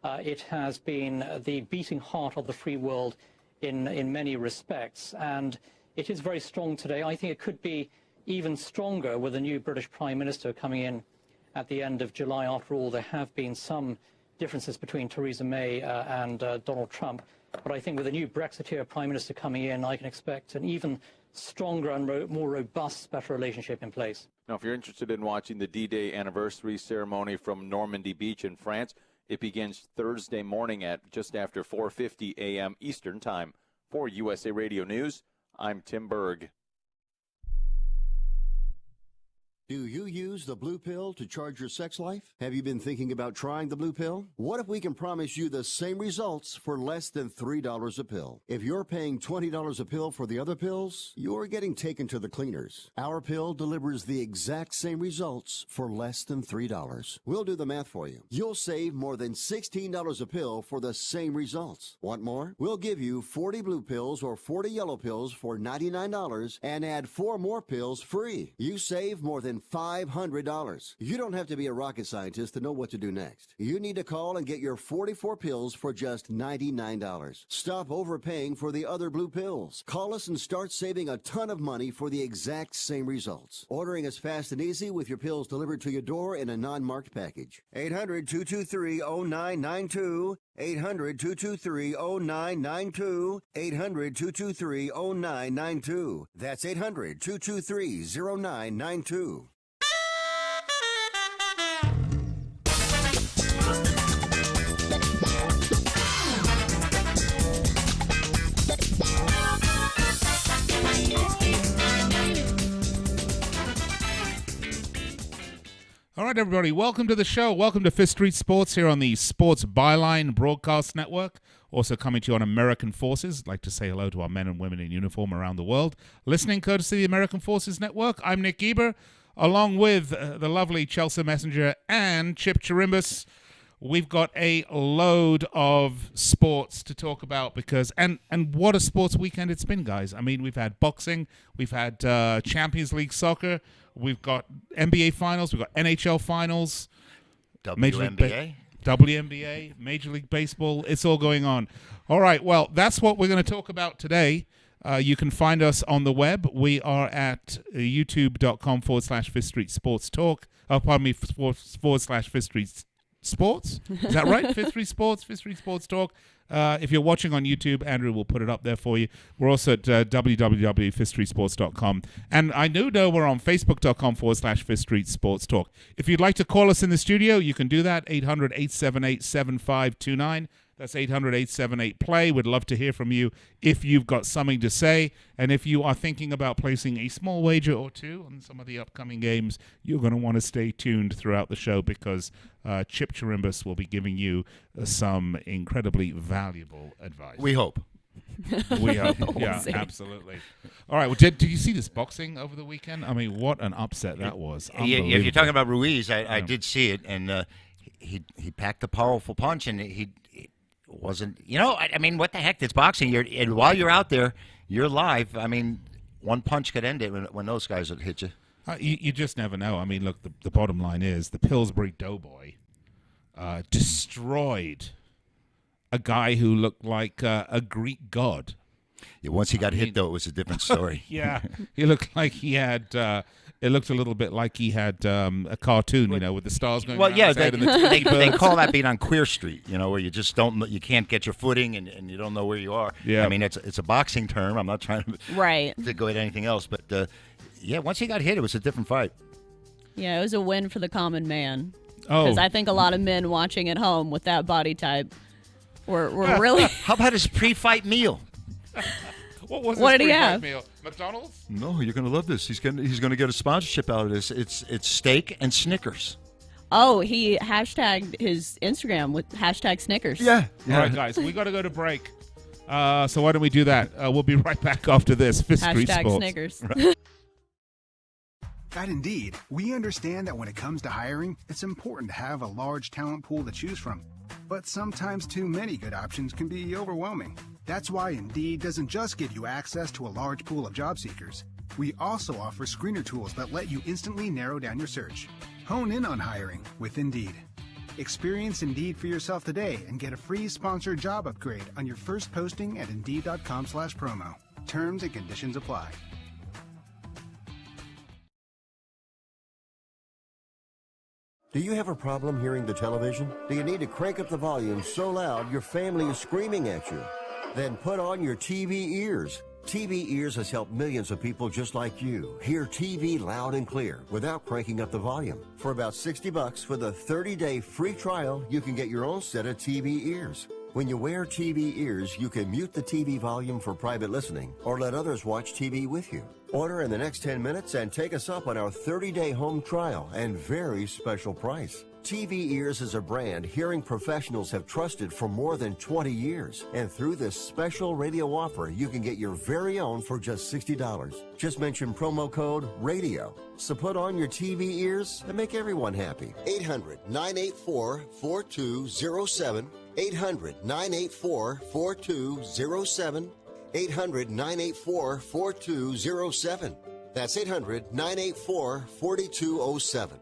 It has been the beating heart of the free world in many respects, and it is very strong today. I think it could be even stronger with a new British Prime Minister coming in at the end of July. After all, there have been some differences between Theresa May and Donald Trump. But I think with a new Brexiteer Prime Minister coming in, I can expect an even stronger and more robust, better relationship in place. Now, if you're interested in watching the D-Day anniversary ceremony from Normandy Beach in France, it begins Thursday morning at just after 4:50 a.m. Eastern Time. For USA Radio News, I'm Tim Berg. Do you use the blue pill to charge your sex life? Have you been thinking about trying the blue pill? What if we can promise you the same results for less than $3 a pill? If you're paying $20 a pill for the other pills, you're getting taken to the cleaners. Our pill delivers the exact same results for less than $3. We'll do the math for you. You'll save more than $16 a pill for the same results. Want more? We'll give you 40 blue pills or 40 yellow pills for $99 and add 4 more pills free. You save more than $500. You don't have to be a rocket scientist to know what to do next. You need to call and get your 44 pills for just $99. Stop overpaying for the other blue pills. Call us and start saving a ton of money for the exact same results. Ordering is fast and easy with your pills delivered to your door in a non-marked package. 800-223-0992. 800-223-0992. 800-223-0992. That's 800-223-0992. All right, everybody, welcome to the show. Welcome to Fifth Street Sports here on the Sports Byline Broadcast Network. Also coming to you on American Forces. I'd like to say hello to our men and women in uniform around the world. Listening courtesy of the American Forces Network, I'm Nick Geber, along with the lovely Chelsa Messenger and Chip Chirimbus. We've got a load of sports to talk about because, and what a sports weekend it's been, guys. I mean, we've had boxing, we've had Champions League soccer, we've got NBA finals, we've got NHL finals, WNBA, Major League Baseball. It's all going on. All right, well, that's what we're going to talk about today. You can find us on the web. We are at youtube.com/Fifth Street Sports Talk. /Fifth Street Sports. Is that right? Fifth Street Sports Talk. If you're watching on YouTube, Andrew will put it up there for you. We're also at www.fifthstreetsports.com. And I do know we're on facebook.com/Fifth Street Sports Talk. If you'd like to call us in the studio, you can do that. 800-878-7529. That's 800-878-PLAY. We'd love to hear from you if you've got something to say. And if you are thinking about placing a small wager or two on some of the upcoming games, you're going to want to stay tuned throughout the show because Chip Chirimbus will be giving you some incredibly valuable advice. We hope. We hope. Yeah, absolutely. All right. Well, did you see this boxing over the weekend? I mean, what an upset that was. Yeah, if you're talking about Ruiz, I did see it, and he packed a powerful punch, and he wasn't, I mean, what the heck? It's boxing. And while you're out there, you're live. I mean, one punch could end it when those guys would hit you. You just never know. I mean, look, the bottom line is the Pillsbury Doughboy destroyed a guy who looked like a Greek god. Yeah, once he got hit, though, it was a different story. Yeah, he looked like he had. It looked a little bit like he had a cartoon, with the stars going. Well, around yeah, his head and the they call that being on Queer Street, where you just you can't get your footing and you don't know where you are. Yeah, I mean it's a boxing term. I'm not trying to go at anything else, but once he got hit, it was a different fight. Yeah, it was a win for the common man. Oh, because I think a lot of men watching at home with that body type were really. How about his pre-fight meal? What did he have? Meal? McDonald's? No, you're going to love this. He's going to get a sponsorship out of this. It's steak and Snickers. Oh, he hashtagged his Instagram with #Snickers. Yeah. All right, guys, we got to go to break. So why don't we do that? We'll be right back after this. Fifth Street Sports. Snickers. Right. At Indeed, we understand that when it comes to hiring, it's important to have a large talent pool to choose from. But sometimes too many good options can be overwhelming. That's why Indeed doesn't just give you access to a large pool of job seekers. We also offer screener tools that let you instantly narrow down your search. Hone in on hiring with Indeed. Experience Indeed for yourself today and get a free sponsored job upgrade on your first posting at Indeed.com/promo. Terms and conditions apply. Do you have a problem hearing the television? Do you need to crank up the volume so loud your family is screaming at you? Then put on your TV ears. TV Ears has helped millions of people just like you hear TV loud and clear without cranking up the volume. For about $60 with a 30-day free trial, you can get your own set of TV Ears. When you wear TV Ears, you can mute the TV volume for private listening or let others watch TV with you. Order in the next 10 minutes and take us up on our 30-day home trial and very special price. TV Ears is a brand hearing professionals have trusted for more than 20 years. And through this special radio offer, you can get your very own for just $60. Just mention promo code RADIO. So put on your TV ears and make everyone happy. 800-984-4207. 800-984-4207. 800-984-4207. That's 800-984-4207.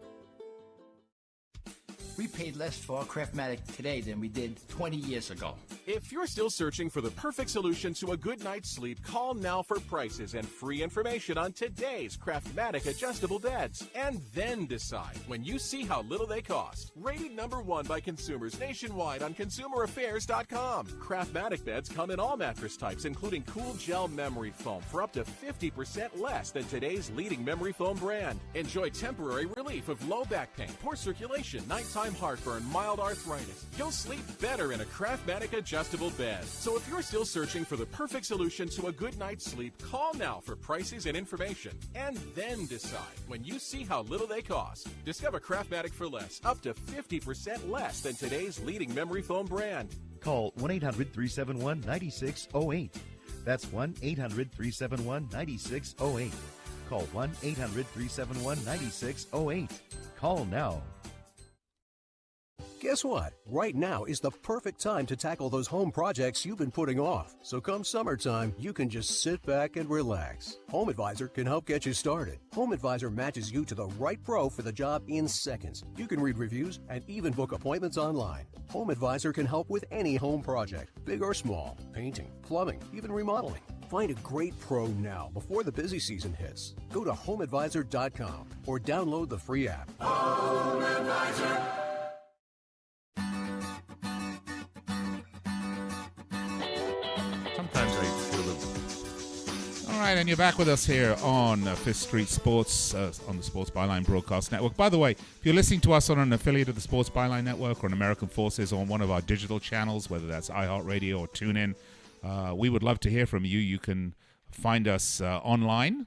We paid less for our Craftmatic today than we did 20 years ago. If you're still searching for the perfect solution to a good night's sleep, call now for prices and free information on today's Craftmatic adjustable beds. And then decide when you see how little they cost. Rated #1 by consumers nationwide on consumeraffairs.com. Craftmatic beds come in all mattress types, including cool gel memory foam for up to 50% less than today's leading memory foam brand. Enjoy temporary relief of low back pain, poor circulation, nighttime heartburn, mild arthritis. You'll sleep better in a Craftmatic adjustable bed. So if you're still searching for the perfect solution to a good night's sleep, call now for prices and information. And then decide when you see how little they cost. Discover Craftmatic for less, up to 50% less than today's leading memory foam brand. Call 1-800-371-9608. That's 1-800-371-9608. Call 1-800-371-9608. Call now. Guess what? Right now is the perfect time to tackle those home projects you've been putting off. So come summertime, you can just sit back and relax. Home Advisor can help get you started. Home Advisor matches you to the right pro for the job in seconds. You can read reviews and even book appointments online. Home Advisor can help with any home project, big or small, painting, plumbing, even remodeling. Find a great pro now before the busy season hits. Go to homeadvisor.com or download the free app. Home Advisor. Sometimes I feel all right, and you're back with us here on Fifth Street Sports on the Sports Byline Broadcast Network. By the way, if you're listening to us on an affiliate of the Sports Byline Network or an American Forces or on one of our digital channels, whether that's iHeartRadio or TuneIn, we would love to hear from you. You can find us online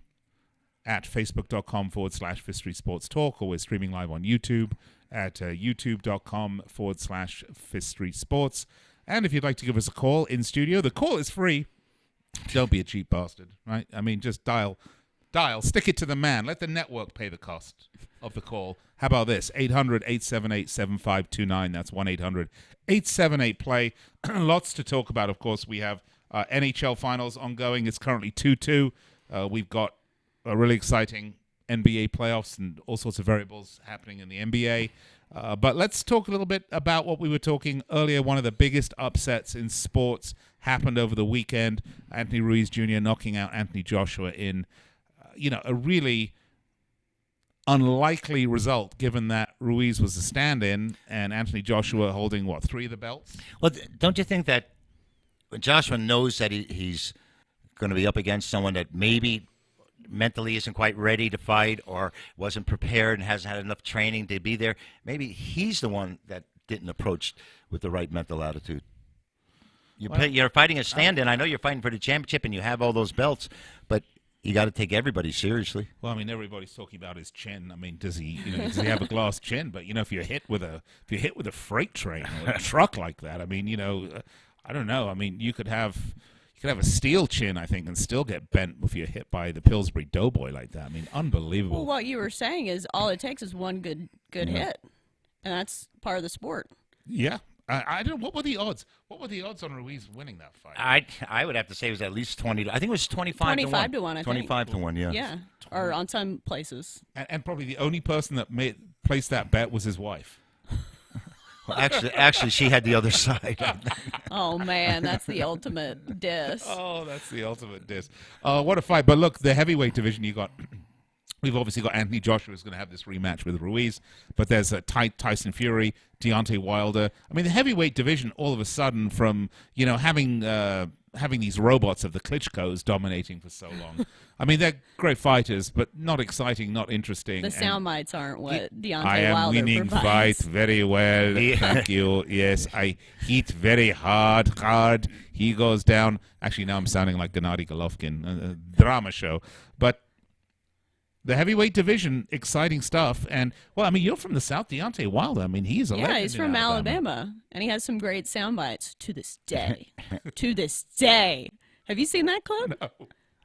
at facebook.com/Fifth Street Sports Talk, or we're streaming live on YouTube at youtube.com/Fifth Street Sports. And if you'd like to give us a call in studio, the call is free. Don't be a cheap bastard, right? I mean, just dial, stick it to the man. Let the network pay the cost of the call. How about this? 800-878-7529. That's 1-800-878-PLAY. Lots to talk about, of course. We have NHL finals ongoing. It's currently 2-2. We've got a really exciting NBA playoffs and all sorts of variables happening in the NBA. But let's talk a little bit about what we were talking earlier. One of the biggest upsets in sports happened over the weekend. Anthony Ruiz Jr. knocking out Anthony Joshua in, a really unlikely result, given that Ruiz was the stand-in and Anthony Joshua holding, 3 of the belts? Well, don't you think that Joshua knows that he's going to be up against someone that maybe mentally isn't quite ready to fight or wasn't prepared and hasn't had enough training to be there? Maybe he's the one that didn't approach with the right mental attitude. You're fighting a stand-in. I know you're fighting for the championship and you have all those belts, but you got to take everybody seriously. Well, I mean, everybody's talking about his chin. I mean, does he have a glass chin? But if you're hit with a freight train or a truck like that, I mean, I don't know. I mean, you could have a steel chin, I think, and still get bent if you're hit by the Pillsbury Doughboy like that. I mean, unbelievable. Well, what you were saying is all it takes is one good hit, and that's part of the sport. Yeah. I don't know. What were the odds? What were the odds on Ruiz winning that fight? I would have to say it was at least 20. I think it was 25 to 1. 25 to 1, I think. 25 to 1, yeah. Yeah, or on some places. And probably the only person that placed that bet was his wife. Actually, she had the other side. Oh man, that's the ultimate diss. Oh, that's the ultimate diss. What a fight! But look, the heavyweight division you got. We've obviously got Anthony Joshua who's going to have this rematch with Ruiz, but there's Tyson Fury, Deontay Wilder. I mean, the heavyweight division all of a sudden from, having these robots of the Klitschko's dominating for so long. I mean, they're great fighters, but not exciting, not interesting. The sound bites aren't what Deontay I am Wilder winning provides. fight very well. Thank you. Yes, I hit very hard. He goes down. Actually, now I'm sounding like Gennady Golovkin, a drama show. But the heavyweight division, exciting stuff. And, well, I mean, you're from the South, Deontay Wilder. I mean, he's a legend. Yeah, he's from Alabama. And he has some great sound bites to this day. To this day. Have you seen that clip? No.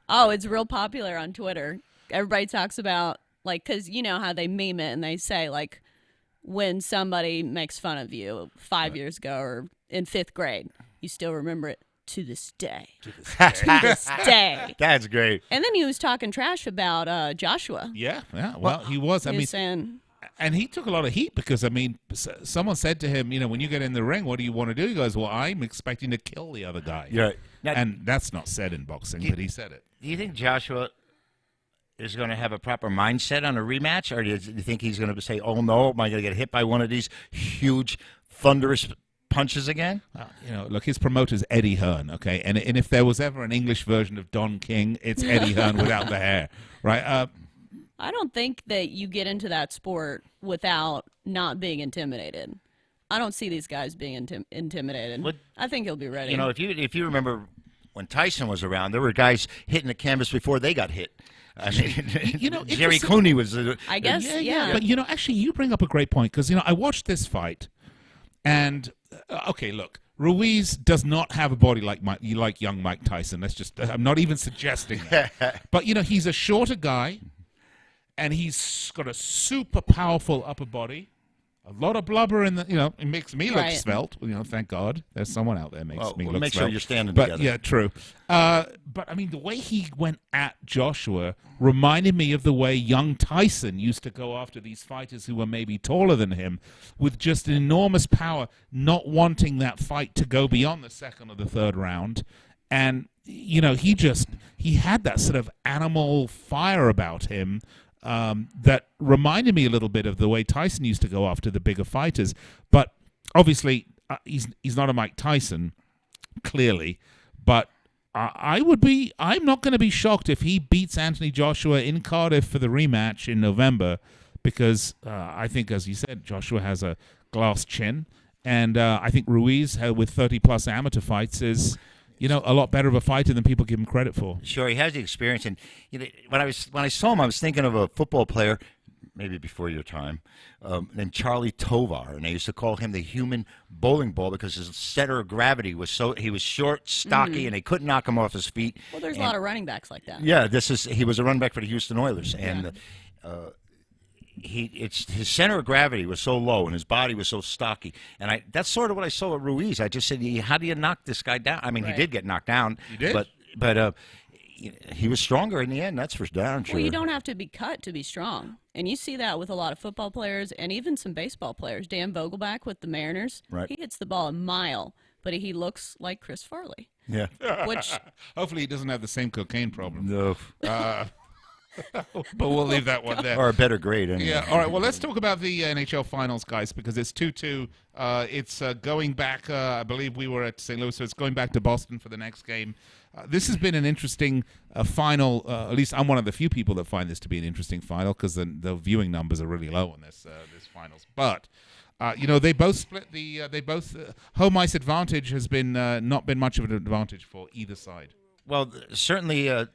Oh, it's real popular on Twitter. Everybody talks about, because you know how they meme it and they say, when somebody makes fun of you 5 years ago or in 5th grade, you still remember it. To this day. To this day. That's great. And then he was talking trash about Joshua. Yeah. Well, he was. He was saying, and he took a lot of heat because, I mean, someone said to him, when you get in the ring, what do you want to do? He goes, well, I'm expecting to kill the other guy. Yeah. And that's not said in boxing, but he said it. Do you think Joshua is going to have a proper mindset on a rematch, or do you think he's going to say, oh, no, am I going to get hit by one of these huge, thunderous punches again? Look, his promoter's Eddie Hearn, okay? And if there was ever an English version of Don King, it's Eddie Hearn without the hair, right? I don't think that you get into that sport without not being intimidated. I don't see these guys being intimidated. I think he'll be ready. If you remember when Tyson was around, there were guys hitting the canvas before they got hit. I mean, Jerry Clooney was. I guess, yeah. But actually, you bring up a great point because I watched this fight, and okay, look, Ruiz does not have a body like young Mike Tyson. I'm not even suggesting that. But he's a shorter guy, and he's got a super powerful upper body. A lot of blubber in the, it makes me look svelte. Thank God there's someone out there makes me look make svelte. sure you're standing but, together. Yeah, true. But I mean, the way he went at Joshua reminded me of the way young Tyson used to go after these fighters who were maybe taller than him, with just an enormous power, not wanting that fight to go beyond the second or the third round. And he had that sort of animal fire about him. That reminded me a little bit of the way Tyson used to go after the bigger fighters. But obviously, he's not a Mike Tyson, clearly. But I'm not going to be shocked if he beats Anthony Joshua in Cardiff for the rematch in November, because I think, as you said, Joshua has a glass chin. And I think Ruiz, with 30-plus amateur fights, is a lot better of a fighter than people give him credit for. Sure, he has the experience, and when I saw him, I was thinking of a football player, maybe before your time, named Charlie Tovar, and they used to call him the human bowling ball because his center of gravity was he was short, stocky, and they couldn't knock him off his feet. Well, there's a lot of running backs like that. Yeah, he was a running back for the Houston Oilers, and his center of gravity was so low and his body was so stocky, and that's sort of what I saw at Ruiz. I just said, how do you knock this guy down? I mean, he did get knocked down. He did, but he was stronger in the end. That's for darn sure. Well, you don't have to be cut to be strong, and you see that with a lot of football players and even some baseball players. Dan Vogelback with the Mariners, he hits the ball a mile, but he looks like Chris Farley. Yeah, which hopefully he doesn't have the same cocaine problem. No. But we'll leave that one there. Or a better grade, anyway. Yeah, all right. Well, let's talk about the NHL Finals, guys, because it's 2-2. It's going back, I believe we were at St. Louis, so it's going back to Boston for the next game. This has been an interesting final. At least I'm one of the few people that find this to be an interesting final because the viewing numbers are really low on this finals. But they both split home ice advantage has been not been much of an advantage for either side. Well, certainly.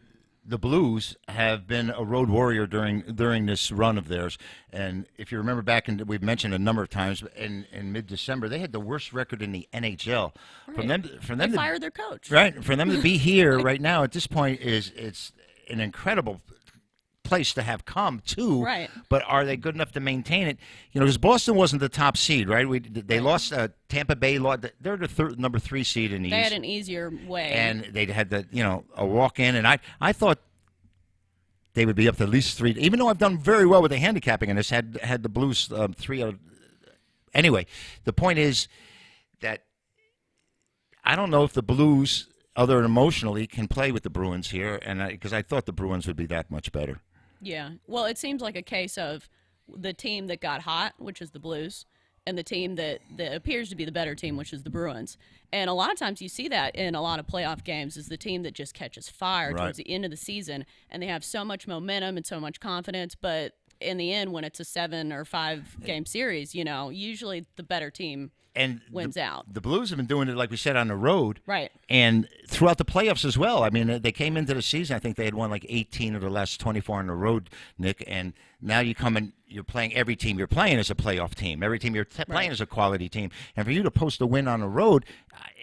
The Blues have been a road warrior during this run of theirs, and if you remember back, we've mentioned a number of times, in mid-December, they had the worst record in the NHL. Right. They fired their coach. Right, for them to be here right now at this point it's an incredible place to have come to. Right. But are they good enough to maintain it? Because Boston wasn't the top seed, right? They lost Tampa Bay. They're the number 3 seed in the East. They had an easier way, and they had a walk in, and I thought they would be up to at least 3. Even though I've done very well with the handicapping, and this had the Blues 3 anyway, the point is that I don't know if the Blues, other than emotionally, can play with the Bruins here, and because I thought the Bruins would be that much better. Yeah. Well, it seems like a case of the team that got hot, which is the Blues, and the team that appears to be the better team, which is the Bruins. And a lot of times you see that in a lot of playoff games is the team that just catches fire towards the end of the season, and they have so much momentum and so much confidence, but in the end, when it's a 7 or 5 game series, usually the better team wins out. The Blues have been doing it, like we said, on the road. Right. And throughout the playoffs as well. I mean, they came into the season, I think they had won like 18 of the last 24 on the road, Nick. And now you come and you're playing every team you're playing as a playoff team. Every team you're playing as a quality team. And for you to post a win on the road,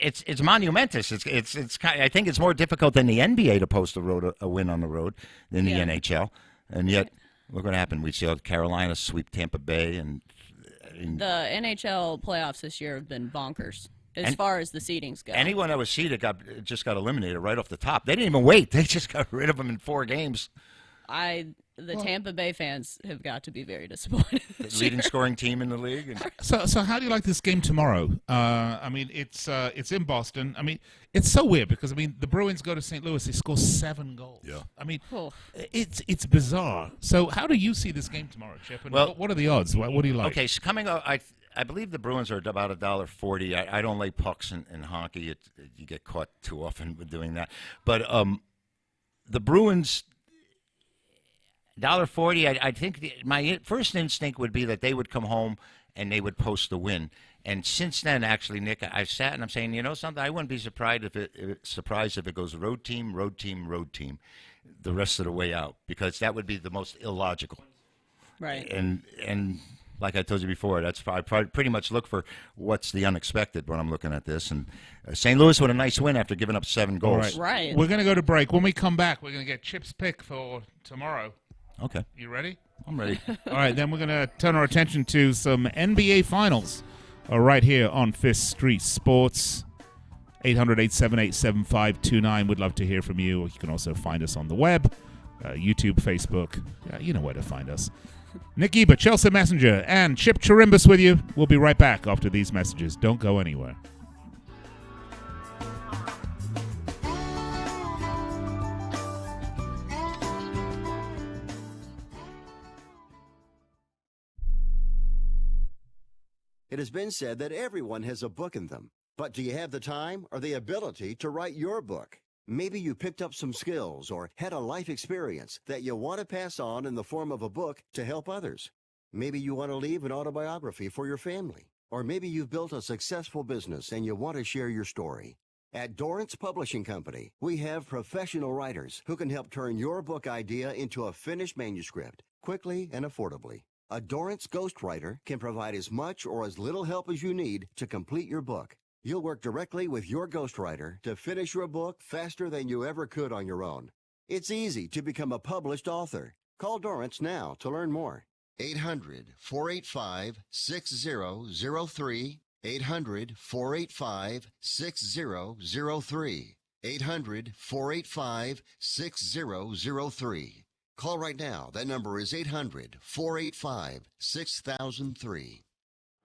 it's monumentous. It's kind of, I think it's more difficult than the NBA to post a win on the road than the NHL. And yet, look what happened. We saw Carolina sweep Tampa Bay, and the NHL playoffs this year have been bonkers as far as the seedings go. Anyone that was seeded just got eliminated right off the top. They didn't even wait. They just got rid of them in 4 games. Tampa Bay fans have got to be very disappointed. The leading scoring team in the league. So how do you like this game tomorrow? I mean, it's in Boston. I mean, it's so weird because the Bruins go to St. Louis, they score 7 goals. Yeah. I mean, it's bizarre. So how do you see this game tomorrow, Chip? And what are the odds? What do you like? Okay, so coming up, I believe the Bruins are about $1.40. I don't lay pucks in hockey. You get caught too often with doing that. But the Bruins, $1.40. I think my first instinct would be that they would come home and they would post the win. And since then, actually, Nick, I've sat and I'm saying, something, I wouldn't be surprised if it goes road team, road team, road team, the rest of the way out, because that would be the most illogical. Right. And like I told you before, I pretty much look for what's the unexpected when I'm looking at this. And St. Louis with a nice win after giving up 7 goals. Right. We're going to go to break. When we come back, we're going to get Chip's pick for tomorrow. Okay. You ready? I'm ready. All right, then we're going to turn our attention to some NBA Finals right here on Fifth Street Sports. 800-878-7529. We'd love to hear from you. You can also find us on the web, YouTube, Facebook. You know where to find us. Nick Geber, Chelsa Messenger, and Chip Chirimbus with you. We'll be right back after these messages. Don't go anywhere. It has been said that everyone has a book in them. But do you have the time or the ability to write your book? Maybe you picked up some skills or had a life experience that you want to pass on in the form of a book to help others. Maybe you want to leave an autobiography for your family. Or maybe you've built a successful business and you want to share your story. At Dorrance Publishing Company, we have professional writers who can help turn your book idea into a finished manuscript quickly and affordably. A Dorrance ghostwriter can provide as much or as little help as you need to complete your book. You'll work directly with your ghostwriter to finish your book faster than you ever could on your own. It's easy to become a published author. Call Dorrance now to learn more. 800-485-6003. 800-485-6003. 800-485-6003. Call right now. That number is 800-485-6003.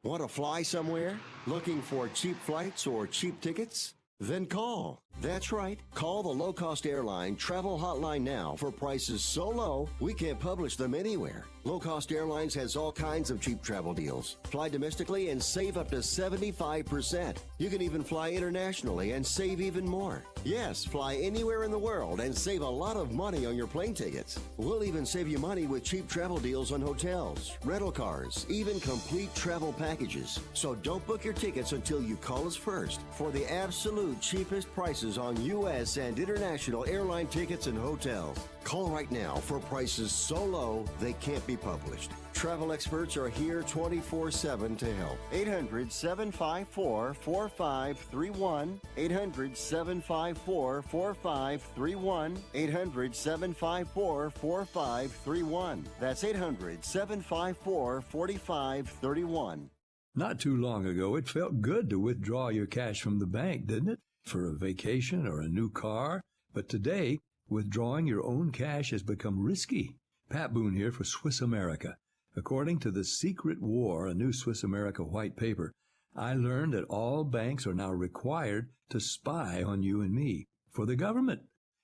Want to fly somewhere? Looking for cheap flights or cheap tickets? Then call. That's right. Call the low-cost airline travel hotline now for prices so low we can't publish them anywhere. Low-cost airlines has all kinds of cheap travel deals. Fly domestically and save up to 75%. You can even fly internationally and save even more. Yes, fly anywhere in the world and save a lot of money on your plane tickets. We'll even save you money with cheap travel deals on hotels, rental cars, even complete travel packages. So don't book your tickets until you call us first for the absolute cheapest prices on U.S. and international airline tickets and hotels. Call right now for prices so low they can't be published. Travel experts are here 24/7 to help. 800-754-4531. 800-754-4531. 800-754-4531. That's 800-754-4531. Not too long ago, it felt good to withdraw your cash from the bank, didn't it? For a vacation or a new car. But today, withdrawing your own cash has become risky. Pat Boone here for Swiss America. According to The Secret War, a new Swiss America white paper, I learned that all banks are now required to spy on you and me for the government,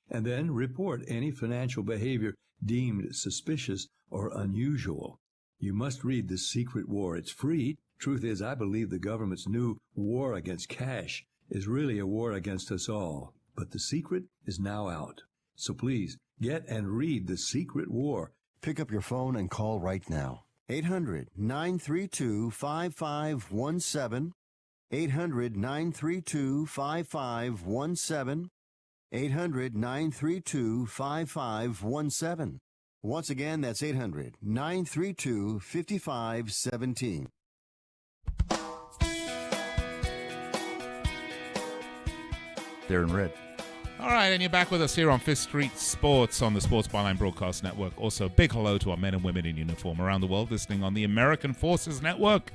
and then report any financial behavior deemed suspicious or unusual. You must read The Secret War. It's free. Truth is, I believe the government's new war against cash is really a war against us all. But the secret is now out. So please, get and read The Secret War. Pick up your phone and call right now. 800-932-5517. 800-932-5517. 800-932-5517. Once again, that's 800-932-5517. They're in red. All right, and you're back with us here on Fifth Street Sports on the Sports Byline Broadcast Network. Also, a big hello to our men and women in uniform around the world listening on the American Forces Network.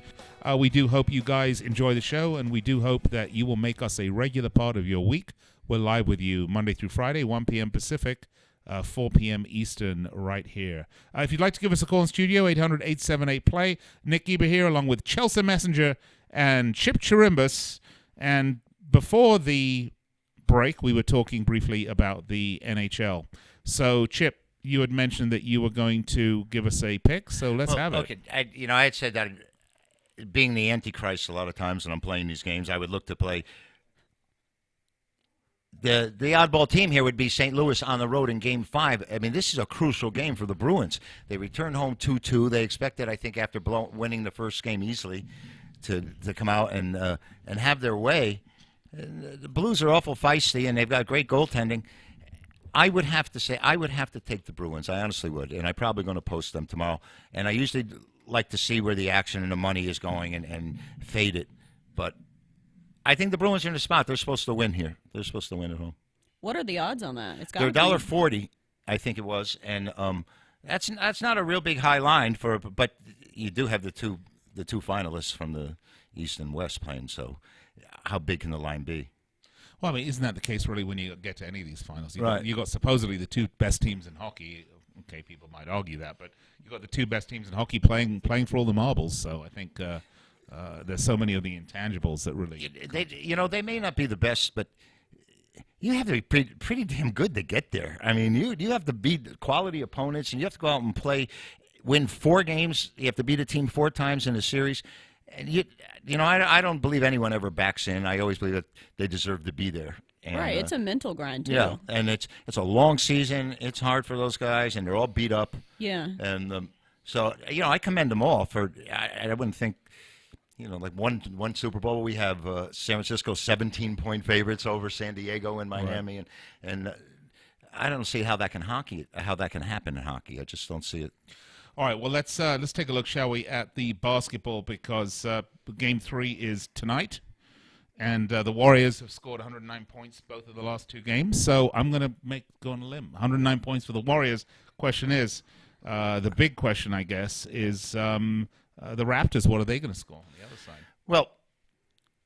We do hope you guys enjoy the show, and we do hope that you will make us a regular part of your week. We're live with you Monday through Friday, 1 p.m. Pacific, 4 p.m. Eastern, right here. If you'd like to give us a call in studio, 800-878-PLAY. Nick Geber here, along with Chelsa Messenger and Chip Chirimbus. And before the break, we were talking briefly about the NHL. So, Chip, you had mentioned that you were going to give us a pick, so let's have it. Okay, I had said that being the Antichrist a lot of times when I'm playing these games, I would look to play. The oddball team here would be St. Louis on the road in Game 5. I mean, this is a crucial game for the Bruins. They returned home 2-2. They expected, I think, after winning the first game easily, to come out and have their way. The Blues are awful feisty, and they've got great goaltending. I would have to take the Bruins. I honestly would, and I'm probably going to post them tomorrow. And I usually like to see where the action and the money is going and fade it. But I think the Bruins are in the spot. They're supposed to win here. They're supposed to win at home. What are the odds on that? It's got They're $1.40, I think it was, and that's not a real big high line but you do have the two finalists from the East and West playing, so how big can the line be? Well, I mean, isn't that the case really when you get to any of these finals? Right. You got supposedly the two best teams in hockey. Okay, people might argue that, but you got the two best teams in hockey playing for all the marbles. So I think there's so many of the intangibles that really they may not be the best, but you have to be pretty damn good to get there. I mean, you have to beat quality opponents, and you have to go out and win 4 games. You have to beat a team 4 times in a series. And I don't believe anyone ever backs in. I always believe that they deserve to be there. And, right, it's a mental grind, too. Yeah, and it's a long season. It's hard for those guys, and they're all beat up. Yeah. And so, I commend them all for. I wouldn't think, like one Super Bowl we have San Francisco 17-point favorites over San Diego and Miami, right. and I don't see how that can happen in hockey. I just don't see it. All right, well, let's take a look, shall we, at the basketball, because Game 3 is tonight, and the Warriors have scored 109 points both of the last 2 games, so I'm going to go on a limb. 109 points for the Warriors. Question is, the big question, I guess, is the Raptors, what are they going to score on the other side? Well,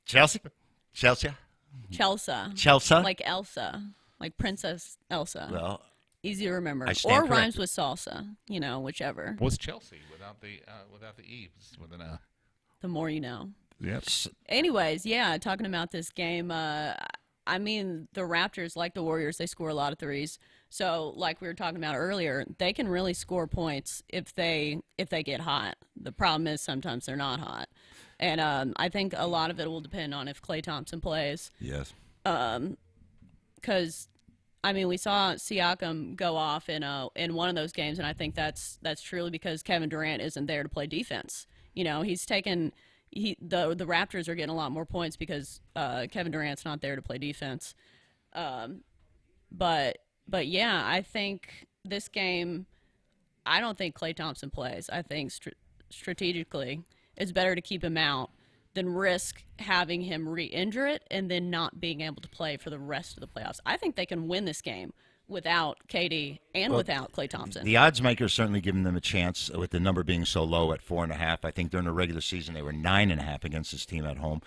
Chelsa. Like Elsa, like Princess Elsa. Well, easy to remember. I Or stand rhymes corrected. with salsa, whichever. What's Chelsea without the E's? The more you know. Yep. Anyways, yeah, talking about this game, I mean, the Raptors, like the Warriors, they score a lot of threes. So, like we were talking about earlier, they can really score points if they get hot. The problem is sometimes they're not hot. And I think a lot of it will depend on if Klay Thompson plays. Yes. Because I mean, we saw Siakam go off in one of those games, and I think that's truly because Kevin Durant isn't there to play defense. He's taken the Raptors are getting a lot more points because Kevin Durant's not there to play defense. But yeah, I think this game, I don't think Klay Thompson plays. I think strategically, it's better to keep him out than risk having him re-injure it and then not being able to play for the rest of the playoffs. I think they can win this game without KD and without Klay Thompson. The odds makers certainly giving them a chance with the number being so low at 4.5. I think during the regular season they were 9.5 against this team at home.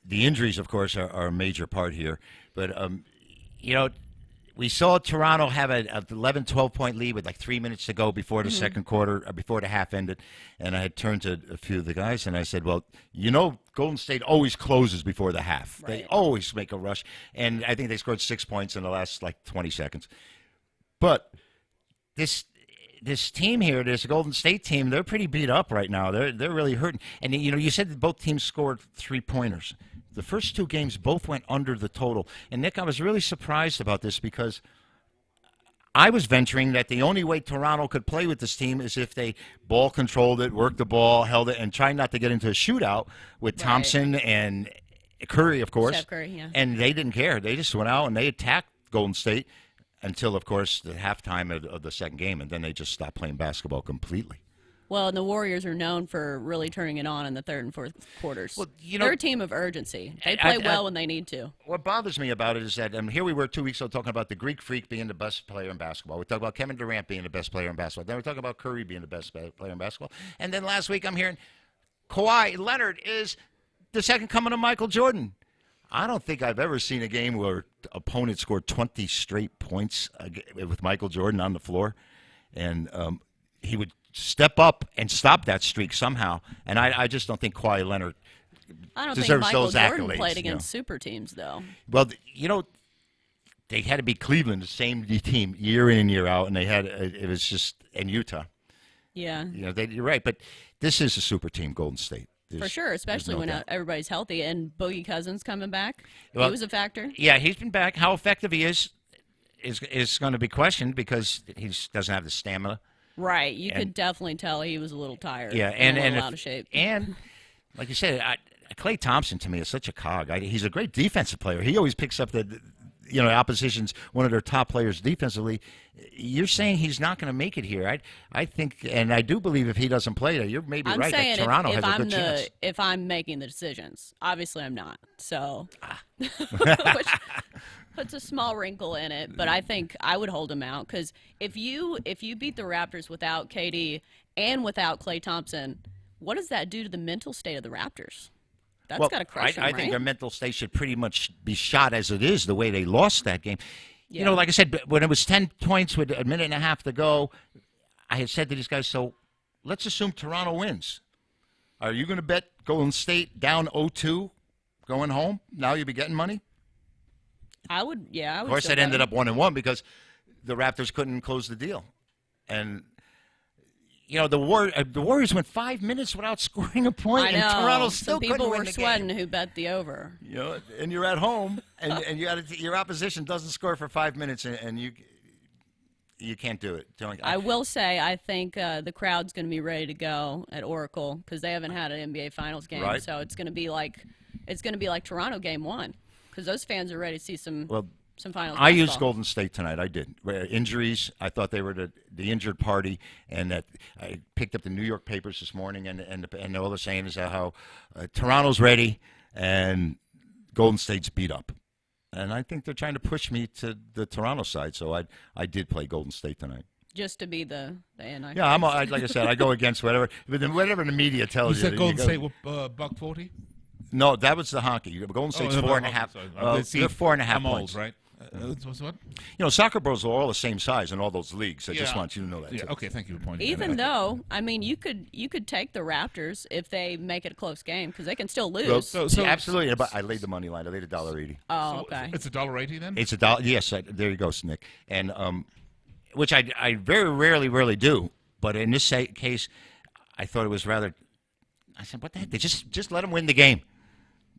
The injuries, of course, are a major part here. But, we saw Toronto have an 11, 12-point lead with like 3 minutes to go before the second quarter, or before the half ended. And I had turned to a few of the guys, and I said, well, Golden State always closes before the half. Right. They always make a rush. And I think they scored 6 points in the last, 20 seconds. But this team here, this Golden State team, they're pretty beat up right now. They're really hurting. And, you said that both teams scored 3-pointers. The first two games both went under the total. And, Nick, I was really surprised about this because I was venturing that the only way Toronto could play with this team is if they ball controlled it, worked the ball, held it, and tried not to get into a shootout with Thompson and Curry, of course. Steph Curry, yeah. And they didn't care. They just went out and they attacked Golden State until, of course, the halftime of the second game, and then they just stopped playing basketball completely. Well, and the Warriors are known for really turning it on in the third and fourth quarters. Well, they're a team of urgency. They play well when they need to. What bothers me about it is that here we were 2 weeks ago talking about the Greek Freak being the best player in basketball. We talked about Kevin Durant being the best player in basketball. Then we're talking about Curry being the best player in basketball. And then last week I'm hearing Kawhi Leonard is the second coming of Michael Jordan. I don't think I've ever seen a game where opponent scored 20 straight points with Michael Jordan on the floor. And he would step up and stop that streak somehow. And I just don't think Kawhi Leonard deserves those accolades. I don't think Michael Jordan played against super teams, though. Well, they had to be Cleveland, the same team, year in and year out, and it was just in Utah. Yeah. You're right, but this is a super team, Golden State. For sure, especially when everybody's healthy. And Boogie Cousins coming back, he was a factor. Yeah, he's been back. How effective he is going to be questioned because he doesn't have the stamina. Right, you could definitely tell he was a little tired. Yeah, and a little out of shape. And like you said, Klay Thompson to me is such a cog. He's a great defensive player. He always picks up the opposition's one of their top players defensively. You're saying he's not going to make it here. I think, and I do believe if he doesn't play, you're maybe right that Toronto has a good chance. If I'm making the decisions, obviously I'm not. So, which puts a small wrinkle in it. But I think I would hold him out because if you beat the Raptors without KD and without Klay Thompson, what does that do to the mental state of the Raptors? That's got to crush them, I think their mental state should pretty much be shot as it is, the way they lost that game. Yeah. Like I said, when it was 10 points with a minute and a half to go, I had said to these guys, so let's assume Toronto wins. Are you going to bet Golden State down 0-2 going home? Now you'll be getting money? I would, yeah. Of course, it ended up 1-1 because the Raptors couldn't close the deal. And the Warriors went 5 minutes without scoring a point, and Toronto still couldn't win the game. People were sweating who bet the over. And you're at home, and your opposition doesn't score for 5 minutes, and you can't do it. I will say, I think the crowd's going to be ready to go at Oracle because they haven't had an NBA Finals game, right. So it's going to be like Toronto Game 1 because those fans are ready to see some. Well, some finals. I used Golden State tonight. I did. Injuries. I thought they were the injured party, and that I picked up the New York papers this morning, and all they're saying is how Toronto's ready and Golden State's beat up, and I think they're trying to push me to the Toronto side. So I did play Golden State tonight. Just to be the Antichrist. Yeah, like I said, I go against whatever the media tells you. You said Golden State were $1.40? No, that was the honky. Golden State's 4.5. They're 4.5 points, right? What? Soccer bros are all the same size in all those leagues. I just want you to know that. Yeah. Okay, thank you for pointing. Even though, you could take the Raptors if they make it a close game because they can still lose. So absolutely. But I laid the money line. I laid $1.80. Oh, okay. It's $1.80 then. It's $1. Yes, there you go, Nick. And which I very rarely do. But in this case, I thought it was rather. I said, what the heck? They just let them win the game.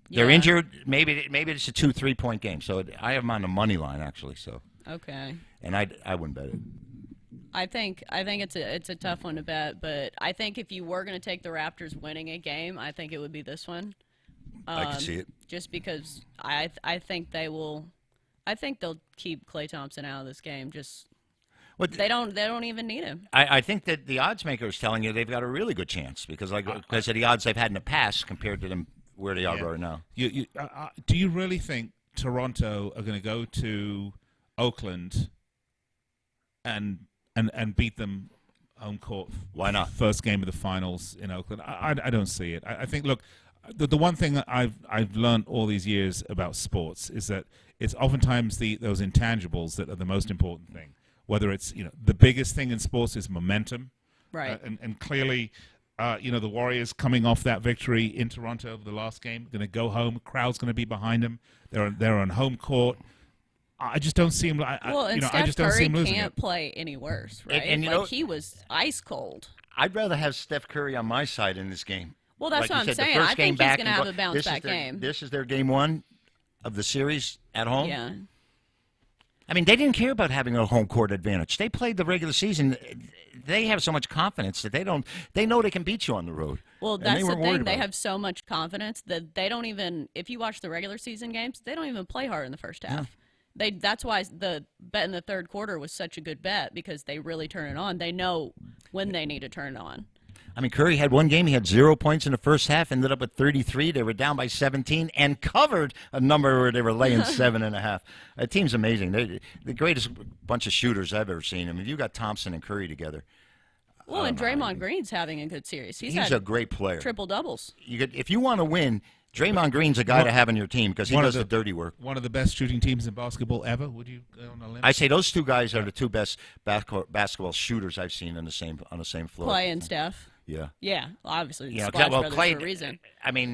They're injured. Maybe it's a 2-3 point game. So I have them on the money line actually. So okay. And I wouldn't bet it. I think it's a tough one to bet, but I think if you were going to take the Raptors winning a game, I think it would be this one. I can see it. Just because I think they will. I think they'll keep Klay Thompson out of this game. They don't even need him. I think that the odds maker is telling you they've got a really good chance because of the odds they've had in the past compared to them where they are right now. Do you really think Toronto are going to go to Oakland and beat them home court? Why not? First game of the finals in Oakland. I don't see it. I think, look, the one thing that I've learned all these years about sports is that it's oftentimes those intangibles that are the most important thing. Whether it's the biggest thing in sports is momentum, right? And clearly, the Warriors coming off that victory in Toronto the last game, going to go home. Crowd's going to be behind them. They're on home court. I just don't see him. Steph Curry can't play any worse, right? And he was ice cold. I'd rather have Steph Curry on my side in this game. Well, that's what I'm saying. I think he's going to have a bounce back game. This is their game one of the series at home. Yeah. I mean, they didn't care about having a home court advantage. They played the regular season. They have so much confidence that they know they can beat you on the road. Well, that's the thing. They have so much confidence that they don't even, if you watch the regular season games, they don't even play hard in the first half. Yeah. That's why the bet in the third quarter was such a good bet, because they really turn it on. They know when they need to turn it on. I mean, Curry had one game. He had 0 points in the first half, ended up with 33. They were down by 17 and covered a number where they were laying 7.5. That team's amazing. They're the greatest bunch of shooters I've ever seen. I mean, you got Thompson and Curry together. Well, and Draymond Green's having a good series. He's a great player. Triple doubles. If you want to win, Draymond Green's a guy to have on your team because he does the dirty work. One of the best shooting teams in basketball ever. Would you go on a limb? I say those two guys are the two best basketball shooters I've seen on the same floor. Clay and Steph. Yeah. Yeah. Obviously, the Splash Brothers Clay, for a reason. I mean,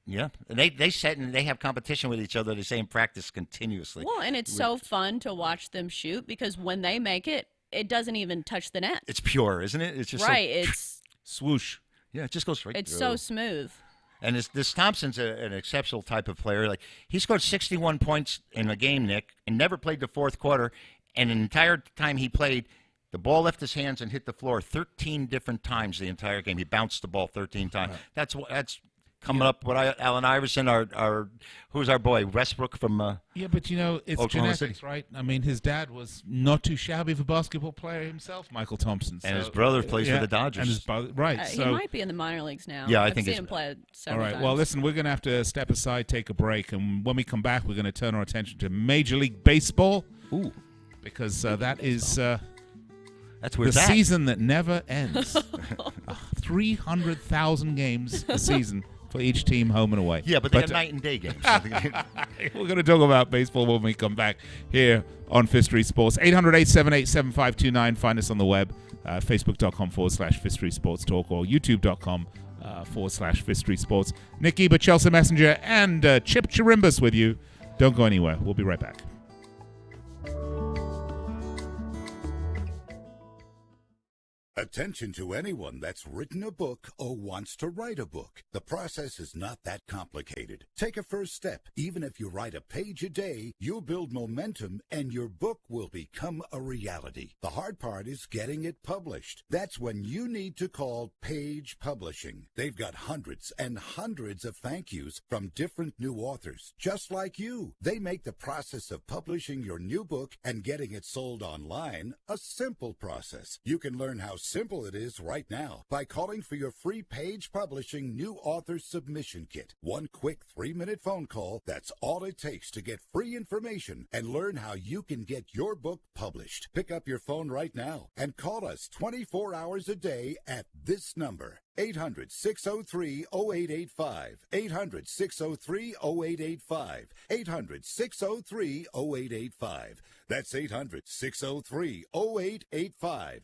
yeah. They set and they have competition with each other. They say in practice continuously. Well, and it's so fun to watch them shoot because when they make it, it doesn't even touch the net. It's pure, isn't it? It's just right. It's swoosh. Yeah, it just goes straight. It's through. so smooth. And this Thompson's an exceptional type of player. Like he scored 61 points in a game, Nick, and never played the fourth quarter. And the entire time he played, the ball left his hands and hit the floor 13 different times the entire game. He bounced the ball 13 times. Right. That's coming up. Allen Iverson, who's our boy Westbrook from. Yeah, but it's Oklahoma genetics, City. right? I mean, his dad was not too shabby of a basketball player himself, Michael Thompson. And his brother plays for the Dodgers. And his brother, right? He might be in the minor leagues now. Yeah, I've think seen him play several all right. times. Well, listen, we're going to have to step aside, take a break, and when we come back, we're going to turn our attention to Major League Baseball. Ooh, because that is. That's where the season that never ends. 300,000 games a season for each team, home and away. Yeah, but they have night and day games. We're going to talk about baseball when we come back here on Fifth Street Sports. 800-878-7529. Find us on the web, facebook.com/Fifth Street Sports Talk or youtube.com/Fifth Street Sports. Nick Geber, Chelsa Messenger, and Chip Chirimbus with you. Don't go anywhere. We'll be right back. Attention to anyone that's written a book or wants to write a book. The process is not that complicated. Take a first step. Even if you write a page a day, you'll build momentum and your book will become a reality. The hard part is getting it published. That's when you need to call Page Publishing. They've got hundreds and hundreds of thank yous from different new authors, just like you. They make the process of publishing your new book and getting it sold online a simple process. You can learn how simple it is right now by calling for your free Page Publishing New Author Submission Kit. One quick 3-minute phone call, that's all it takes to get free information and learn how you can get your book published. Pick up your phone right now and call us 24 hours a day at this number. 800-603-0885. 800-603-0885. 800-603-0885. That's 800-603-0885.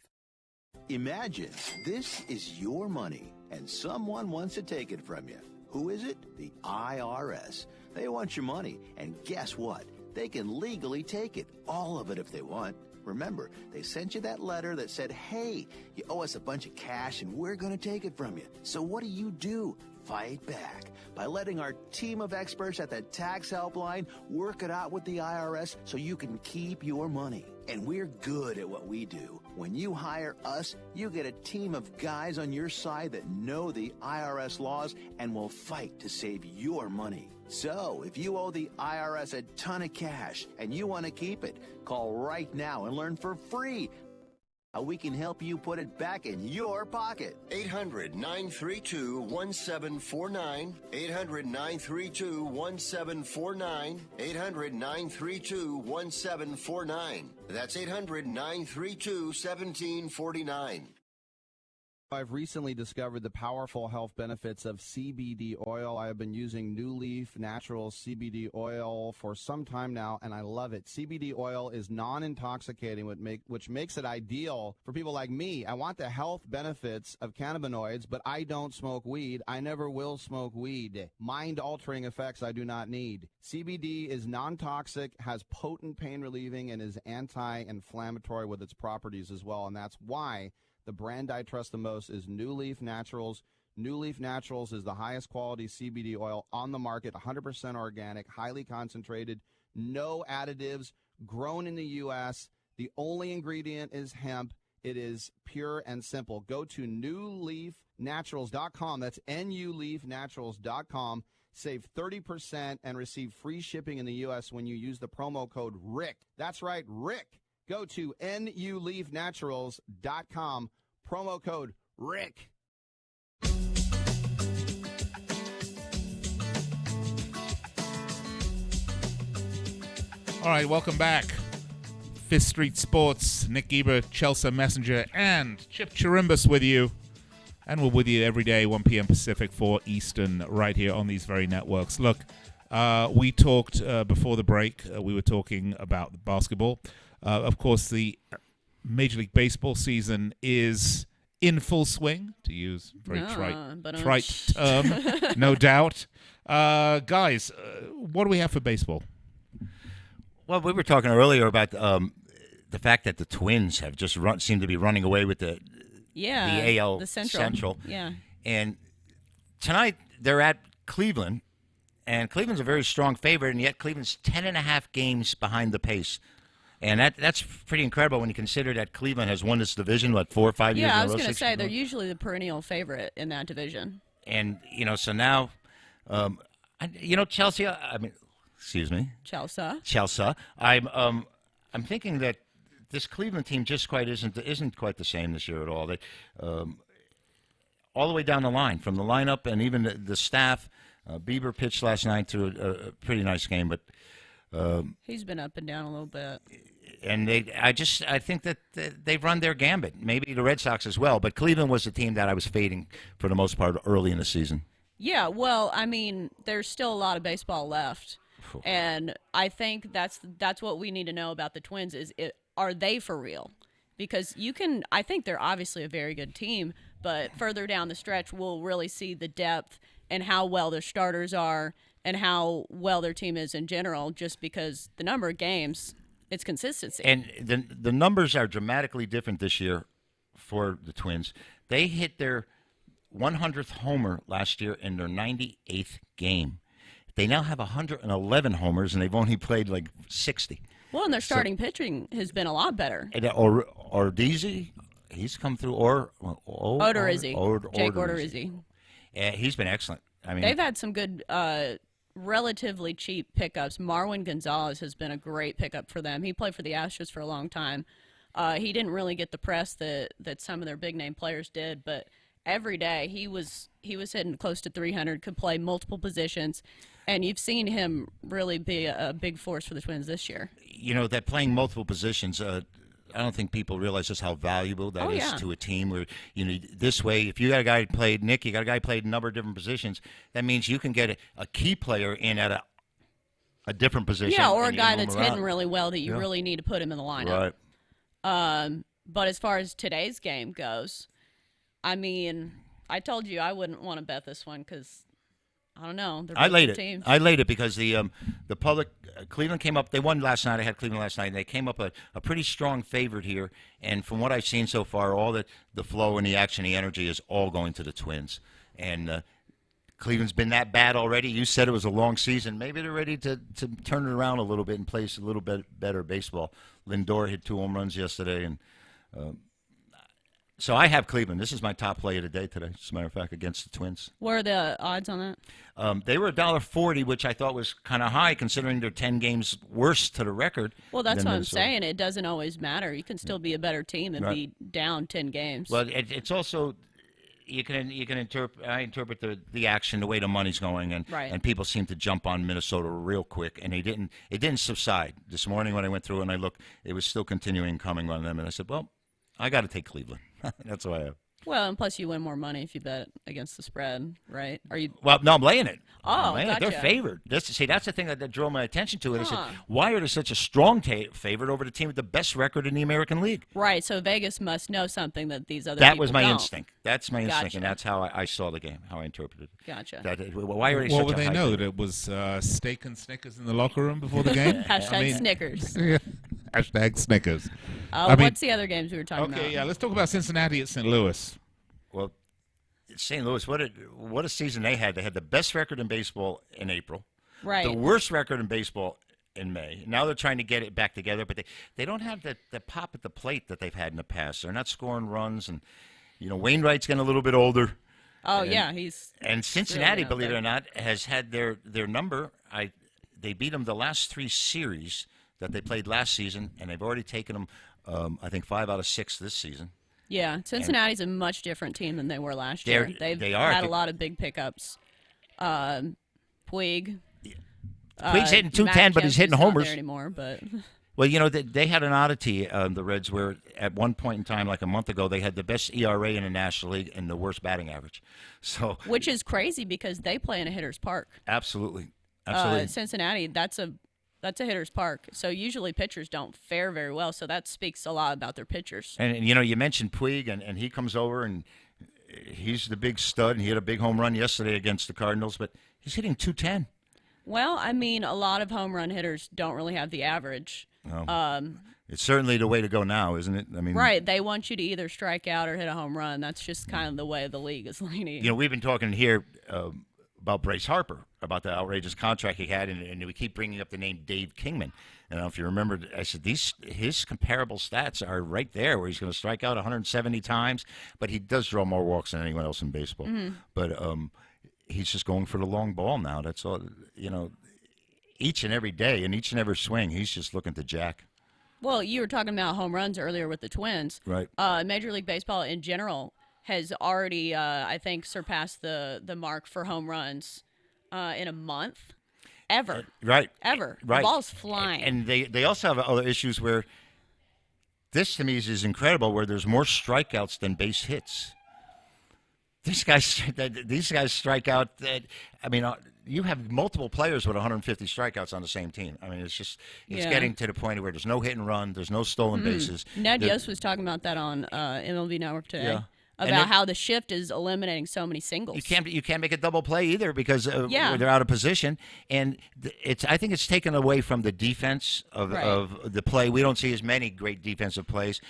Imagine this is your money and someone wants to take it from you. Who is it? The IRS. They want your money, and guess what? They can legally take it, all of it if they want. Remember, they sent you that letter that said, hey, you owe us a bunch of cash and we're going to take it from you. So what do? Fight back by letting our team of experts at the Tax Helpline work it out with the IRS so you can keep your money. And we're good at what we do. When you hire us, you get a team of guys on your side that know the IRS laws and will fight to save your money. So, if you owe the IRS a ton of cash and you want to keep it, call right now and learn for free how we can help you put it back in your pocket. 800-932-1749. 800-932-1749. 800-932-1749. That's 800-932-1749. I've recently discovered the powerful health benefits of CBD oil. I have been using New Leaf Naturals CBD oil for some time now, and I love it. CBD oil is non-intoxicating, which makes it ideal for people like me. I want the health benefits of cannabinoids, but I don't smoke weed. I never will smoke weed. Mind-altering effects I do not need. CBD is non-toxic, has potent pain-relieving, and is anti-inflammatory with its properties as well, and that's why the brand I trust the most is New Leaf Naturals. New Leaf Naturals is the highest quality CBD oil on the market, 100% organic, highly concentrated, no additives, grown in the U.S. The only ingredient is hemp. It is pure and simple. Go to newleafnaturals.com. That's nuleafnaturals.com. Save 30% and receive free shipping in the U.S. when you use the promo code RICK. That's right, RICK. Go to nuleafnaturals.com, promo code RICK. All right, welcome back. Fifth Street Sports, Nick Geber, Chelsa Messenger, and Chip Chirimbus with you. And we're with you every day, 1 p.m. Pacific, 4 Eastern, right here on these very networks. Look, we talked before the break. We were talking about basketball. Of course, the Major League Baseball season is in full swing, to use a very trite term, no doubt. Guys, what do we have for baseball? Well, we were talking earlier about the fact that the Twins have just seem to be running away with the AL the Central. Yeah. And tonight they're at Cleveland, and Cleveland's a very strong favorite, and yet Cleveland's 10.5 games behind the pace. And that's pretty incredible when you consider that Cleveland has won this division, 4 or 5 years in a row? Yeah, I was going to say, they're usually the perennial favorite in that division. And, so now, Chelsea, Chelsa. I'm thinking that this Cleveland team just isn't quite the same this year at all. They, all the way down the line, from the lineup and even the staff. Geber pitched last night to a pretty nice game, but he's been up and down a little bit. And I think that they've run their gambit. Maybe the Red Sox as well, but Cleveland was the team that I was fading for the most part early in the season. Yeah, well, I mean, there's still a lot of baseball left, and I think that's what we need to know about the Twins is are they for real? Because I think they're obviously a very good team, but further down the stretch, we'll really see the depth and how well their starters are and how well their team is in general, just because the number of games, it's consistency. And the numbers are dramatically different this year for the Twins. They hit their 100th homer last year in their 98th game. They now have 111 homers, and they've only played 60. Well, and their starting pitching has been a lot better. Odorizzi, he's come through. Odorizzi. Jake Odorizzi. Yeah, he's been excellent. I mean, they've had some good, relatively cheap pickups. Marwin Gonzalez has been a great pickup for them. He played for the Astros for a long time. He didn't really get the press that some of their big name players did, but every day he was hitting close to 300, could play multiple positions, and you've seen him really be a big force for the Twins this year. That playing multiple positions, I don't think people realize just how valuable that is to a team. Where this way, if you got a guy who played Nick, you got a guy who played a number of different positions. That means you can get a key player in at a different position. Yeah, or a guy that's hitting really well that you really need to put him in the lineup. Right. But as far as today's game goes, I mean, I told you I wouldn't want to bet this one because I don't know. I laid it because the public, Cleveland came up. They won last night. I had Cleveland last night, and they came up a pretty strong favorite here. And from what I've seen so far, all the flow and the action, the energy is all going to the Twins. And Cleveland's been that bad already. You said it was a long season. Maybe they're ready to turn it around a little bit and play a little bit better baseball. Lindor hit 2 home runs yesterday, and so I have Cleveland. This is my top play of the day today, as a matter of fact, against the Twins. What are the odds on that? They were $1.40, which I thought was kind of high considering they're 10 games worse to the record. Well, that's what I'm saying. It doesn't always matter. You can still be a better team and be down 10 games. Well, it's also you can interpret. I interpret the action, the way the money's going, and people seem to jump on Minnesota real quick, and it didn't subside. This morning when I went through and I looked, it was still continuing coming on them, and I said, well, I got to take Cleveland. That's what I have. Well, and plus you win more money if you bet against the spread, right? Are you? Well, no, I'm laying it. Oh, I'm laying it. They're gotcha. favored. That's the thing that drew my attention to it. I said, why are they such a strong favorite over the team with the best record in the American League? Right. So Vegas must know something that these other. That was my don't. instinct. That's my instinct, Gotcha. and that's how I saw the game, how I interpreted it. Gotcha. Why are they What such would a they high know? favorite? That it was steak and Snickers in the locker room before the game? Hashtag Snickers. Yeah. Hashtag Snickers. I mean, What's the other games we were talking about? Okay, yeah, let's talk about Cincinnati at St. Louis. Well, St. Louis, what a season they had. They had the best record in baseball in April. Right. The worst record in baseball in May. Now they're trying to get it back together, but they don't have the pop at the plate that they've had in the past. They're not scoring runs, and Wainwright's getting a little bit older. Oh, and, yeah, he's and Cincinnati, really believe it or not, has had their number. They beat them the last 3 series that they played last season, and they've already taken them, I think, 5 out of 6 this season. Yeah, Cincinnati's a much different team than they were last year. They've had a lot of big pickups. Puig. Puig's hitting 210, but he's hitting homers. Not there anymore, but. Well, they had an oddity, the Reds, where at one point in time, like a month ago, they had the best ERA in the National League and the worst batting average. So, which is crazy because they play in a hitter's park. Absolutely. Cincinnati, that's a hitter's park. So usually pitchers don't fare very well. So that speaks a lot about their pitchers. And you mentioned Puig, and he comes over, and he's the big stud, and he hit a big home run yesterday against the Cardinals, but he's hitting 210. Well, I mean, a lot of home run hitters don't really have the average. It's certainly the way to go now, isn't it? I mean, right. They want you to either strike out or hit a home run. That's just kind of the way the league is leaning. We've been talking here about Bryce Harper, about the outrageous contract he had, and we keep bringing up the name Dave Kingman. And if you remember, I said his comparable stats are right there, where he's going to strike out 170 times, but he does draw more walks than anyone else in baseball. Mm-hmm. But he's just going for the long ball now. That's all. Each and every day, and each and every swing, he's just looking to jack. Well, you were talking about home runs earlier with the Twins. Right. Major League Baseball in general has already, I think, surpassed the mark for home runs in a month. Ever. Right. Ever. Right. The ball's flying. And they also have other issues where this, to me, is incredible, where there's more strikeouts than base hits. These guys strike out. You have multiple players with 150 strikeouts on the same team. I mean, it's getting to the point where there's no hit and run, there's no stolen bases. Ned Yost was talking about that on MLB Network today. Yeah. About how the shift is eliminating so many singles. You can't make a double play either because they're out of position, and I think it's taken away from the defense of the play. We don't see as many great defensive plays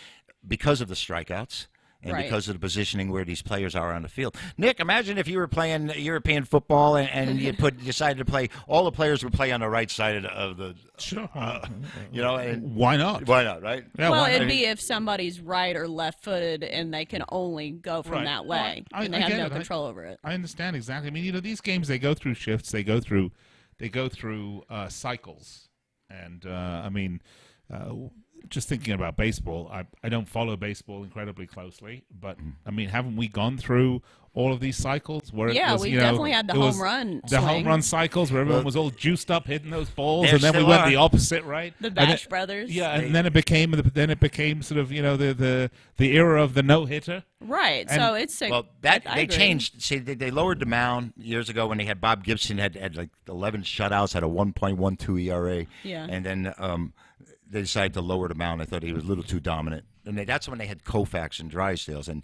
because of the strikeouts. And because of the positioning where these players are on the field. Nick, imagine if you were playing European football and you decided to play, all the players would play on the right side of the. Sure. And why not? Why not, right? Yeah, well, it'd be if somebody's right or left-footed and they can only go from that way. And they have no control over it. I understand exactly. I mean, these games, they go through shifts. They go through cycles. And, just thinking about baseball, I don't follow baseball incredibly closely, but I mean, haven't we gone through all of these cycles where we definitely had the home run home run cycles where everyone was all juiced up hitting those balls, and then we went the opposite, right? The Bash Brothers, and then it became sort of the era of the no hitter, right? So it's they changed. See, they lowered the mound years ago when they had Bob Gibson had like 11 shutouts, had a 1.12 ERA, and then. They decided to lower the mound. I thought he was a little too dominant. And that's when they had Koufax and Drysdales. And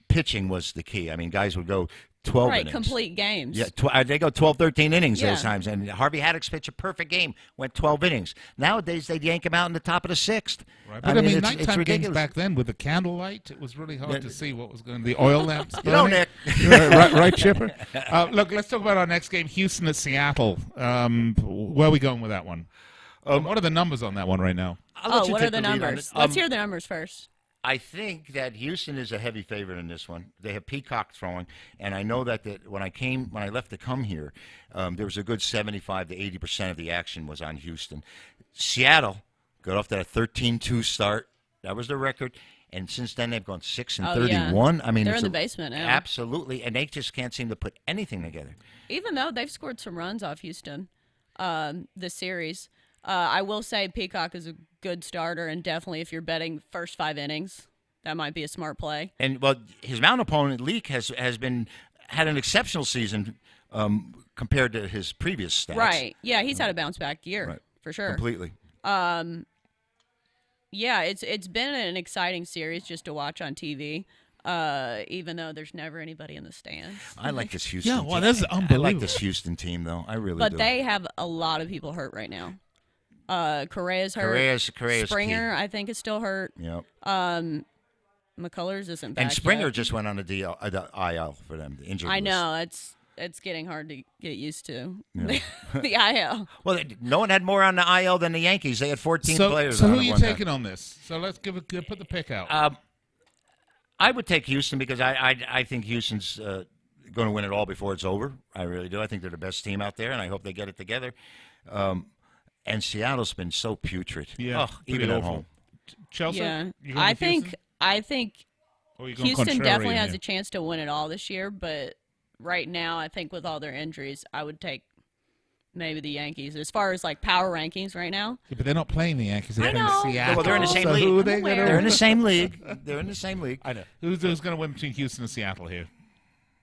pitching was the key. I mean, guys would go 12 innings. Right, complete games. Yeah, they go 12, 13 innings those times. And Harvey Haddock's pitched a perfect game, went 12 innings. Nowadays, they yank him out in the top of the 6th. Right. But it's nighttime ridiculous. games back then with the candlelight, it was really hard to see what was going on. The oil lamps Nick. right, Chipper? Look, let's talk about our next game, Houston at Seattle. Where are we going with that one? What are the numbers on that one right now? What are the numbers? Let's hear the numbers first. I think that Houston is a heavy favorite in this one. They have Peacock throwing, and I know that when I left to come here, there was a good 75 to 80% of the action was on Houston. Seattle got off to a 13-2 start. That was the record. And since then, they've gone 6-31. Yeah. I mean, they're in the basement now. Absolutely, and they just can't seem to put anything together. Even though they've scored some runs off Houston this series. I will say Peacock is a good starter, and definitely if you're betting first 5 innings, that might be a smart play. And well, his mountain opponent Leak had an exceptional season compared to his previous stats. Right. Yeah, he's had a bounce back year for sure. Completely. Yeah, it's been an exciting series just to watch on TV. Even though there's never anybody in the stands. I like this Houston team. That's unbelievable. I like this Houston team, though. I really do. But they have a lot of people hurt right now. Correa's hurt. Correa's Springer, key. I think, is still hurt. Yep. McCullers isn't back And Springer yet. just went on the IL for them, the injured I list. know. It's getting hard to get used to. Yeah. The IL. Well, no one had more on the IL than the Yankees. They had 14 players. So on who it are you one taking time. on this? So let's put the pick out. I would take Houston because I think Houston's going to win it all before it's over. I really do. I think they're the best team out there, and I hope they get it together. And Seattle's been so putrid. Yeah, even at awful. home. Chelsea? Yeah. You going with Houston? I think Or you going Houston contrarian definitely has here? a chance to win it all this year, but right now I think with all their injuries, I would take maybe the Yankees. As far as like power rankings right now. Yeah, but they're not playing the Yankees. They're playing Seattle. Well, they're in the same So league. who are they gonna They're in the same league. They're in the same league. I know. Who's going to win between Houston and Seattle here?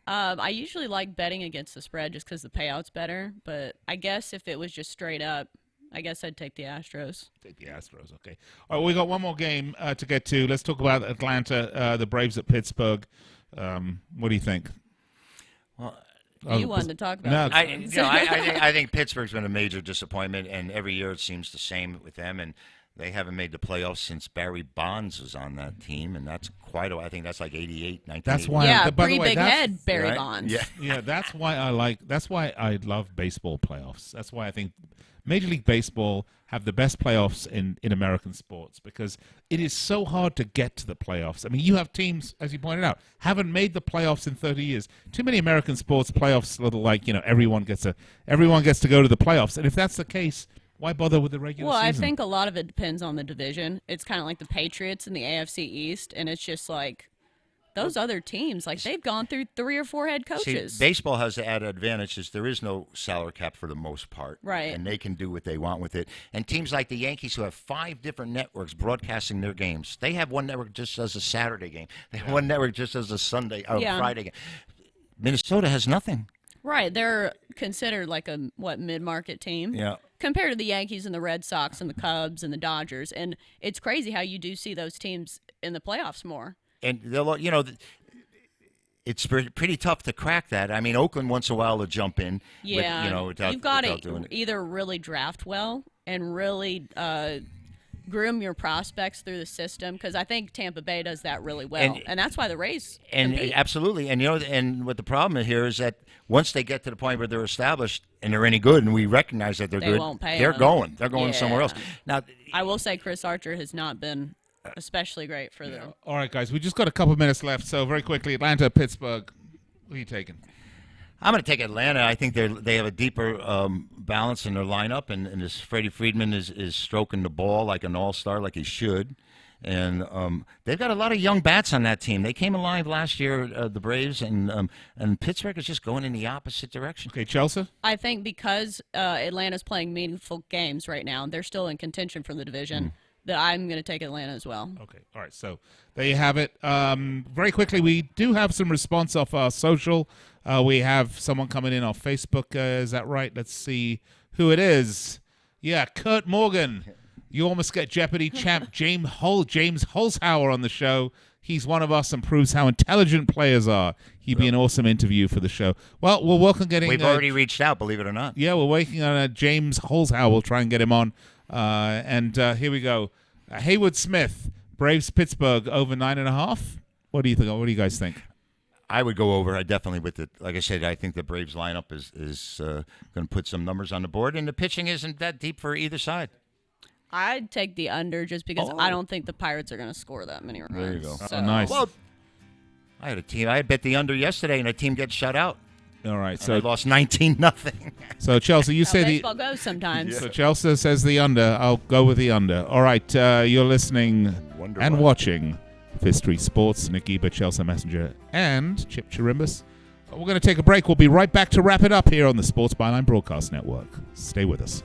I usually like betting against the spread just because the payout's better, but I guess if it was just straight up, I guess I'd take the Astros. Take the Astros, okay. All right, we got one more game to get to. Let's talk about Atlanta, the Braves at Pittsburgh. What do you think? Well, you wanted to talk about it. I think Pittsburgh's been a major disappointment, and every year it seems the same with them. And they haven't made the playoffs since Barry Bonds was on that team, and that's quite a while. I think that's like 88, 1988. That's why. Yeah, by the pretty way, big that's- head, Barry right? Bonds. Yeah. That's why I love baseball playoffs. That's why I think Major League Baseball have the best playoffs in American sports because it is so hard to get to the playoffs. I mean, you have teams, as you pointed out, haven't made the playoffs in 30 years. Too many American sports playoffs, little like everyone gets to go to the playoffs. And if that's the case, why bother with the regular Well, season? I think a lot of it depends on the division. It's kind of like the Patriots in the AFC East, and it's just like those other teams, like they've gone through 3 or 4 head coaches. See, baseball has the added advantage is there is no salary cap for the most part. Right. And they can do what they want with it. And teams like the Yankees who have 5 different networks broadcasting their games, they have one network just as a Saturday game. They have one network just as a Friday game. Minnesota has nothing. Right, they're considered like a mid-market team. Yeah. Compared to the Yankees and the Red Sox and the Cubs and the Dodgers, and it's crazy how you do see those teams in the playoffs more. And they'll, it's pretty tough to crack that. I mean, Oakland once in a while will jump in. Yeah, without, you've got without to doing it. either really draft well and really groom your prospects through the system, because I think Tampa Bay does that really well, and that's why the Rays compete. Absolutely, and and what the problem here is that once they get to the point where they're established and they're any good, and we recognize that they're They good, won't pay they're them. going. They're going somewhere else. Now, I will say Chris Archer has not been especially great for them. All right, guys, we just got a couple minutes left, so very quickly, Atlanta, Pittsburgh, who are you taking? I'm going to take Atlanta. I think they have a deeper balance in their lineup, and this Freddie Freeman is stroking the ball like an all-star, like he should. And they've got a lot of young bats on that team. They came alive last year, the Braves, and Pittsburgh is just going in the opposite direction. Okay, Chelsa? I think because Atlanta's playing meaningful games right now, they're still in contention for the division, that I'm going to take Atlanta as well. Okay, all right, so there you have it. Very quickly, we do have some response off our social. We have someone coming in on Facebook. Is that right? Let's see who it is. Yeah, Kurt Morgan. You almost get Jeopardy champ James Holzhauer on the show. He's one of us and proves how intelligent players are. He'd be an awesome interview for the show. Well, we'll work on getting... We've already reached out, believe it or not. Yeah, we're working on James Holzhauer. We'll try and get him on. And here we go. Haywood Smith, Braves Pittsburgh over 9.5. What do you think? What do you guys think? I would go over. I definitely with it. Like I said, I think the Braves lineup is going to put some numbers on the board, and the pitching isn't that deep for either side. I'd take the under just because I don't think the Pirates are going to score that many runs. There you go. So. Nice. Well, I had a team. I bet the under yesterday, and a team gets shut out. All right, And so they lost 19-0. So Chelsea, you How say baseball goes sometimes. So Chelsea says the under. I'll go with the under. All right, you're listening and watching Fifth Street Sports. Nick Geber, Chelsea Messenger, and Chip Chirimbus. We're going to take a break. We'll be right back to wrap it up here on the Sports Byline Broadcast Network. Stay with us.